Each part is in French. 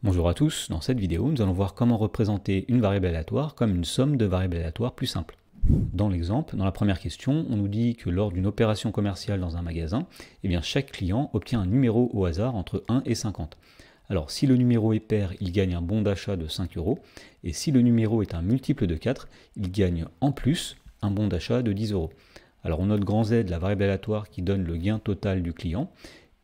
Bonjour à tous, dans cette vidéo, nous allons voir comment représenter une variable aléatoire comme une somme de variables aléatoires plus simple. Dans l'exemple, dans la première question, on nous dit que lors d'une opération commerciale dans un magasin, chaque client obtient un numéro au hasard entre 1 et 50. Alors si le numéro est pair, il gagne un bon d'achat de 5 euros, et si le numéro est un multiple de 4, il gagne en plus un bon d'achat de 10 euros. Alors on note grand Z, la variable aléatoire qui donne le gain total du client,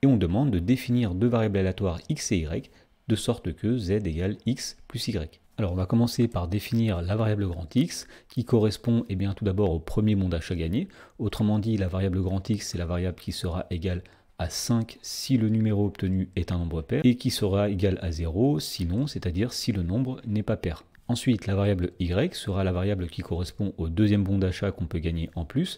et on demande de définir deux variables aléatoires x et y, de sorte que z égale x plus y. Alors on va commencer par définir la variable grand X, qui correspond tout d'abord au premier bon d'achat gagné. Autrement dit, la variable grand X, c'est la variable qui sera égale à 5 si le numéro obtenu est un nombre pair, et qui sera égal à 0 sinon, c'est-à-dire si le nombre n'est pas pair. Ensuite, la variable y sera la variable qui correspond au deuxième bon d'achat qu'on peut gagner en plus.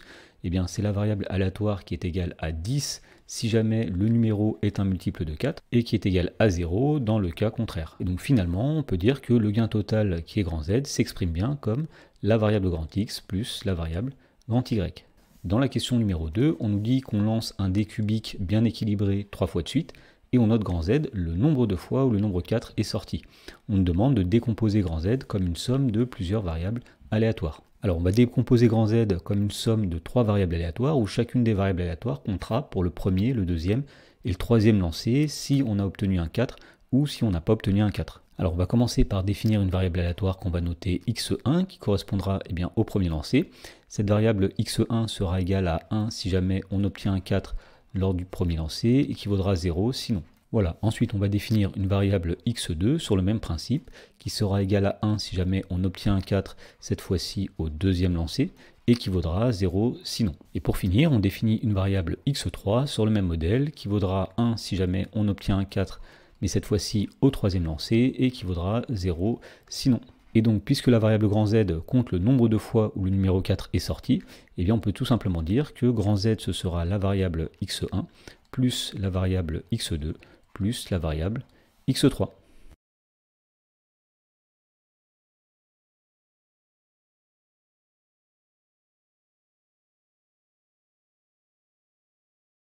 C'est la variable aléatoire qui est égale à 10 si jamais le numéro est un multiple de 4 et qui est égal à 0 dans le cas contraire. Et donc finalement, on peut dire que le gain total qui est grand Z s'exprime bien comme la variable grand X plus la variable grand Y. Dans la question numéro 2, on nous dit qu'on lance un dé cubique bien équilibré 3 fois de suite, et on note grand Z le nombre de fois où le nombre 4 est sorti. On nous demande de décomposer grand Z comme une somme de plusieurs variables aléatoires. Alors on va décomposer grand Z comme une somme de 3 variables aléatoires, où chacune des variables aléatoires comptera pour le premier, le deuxième et le troisième lancé si on a obtenu un 4 ou si on n'a pas obtenu un 4. Alors on va commencer par définir une variable aléatoire qu'on va noter x1 qui correspondra au premier lancé. Cette variable x1 sera égale à 1 si jamais on obtient un 4 lors du premier lancé et qui vaudra 0 sinon. Voilà, ensuite on va définir une variable x2 sur le même principe qui sera égale à 1 si jamais on obtient un 4 cette fois-ci au deuxième lancé et qui vaudra 0 sinon. Et pour finir, on définit une variable x3 sur le même modèle qui vaudra 1 si jamais on obtient un 4 mais cette fois-ci au troisième lancé et qui vaudra 0 sinon. Et donc, puisque la variable grand Z compte le nombre de fois où le numéro 4 est sorti, on peut tout simplement dire que grand Z, ce sera la variable x1 plus la variable x2 plus la variable x3.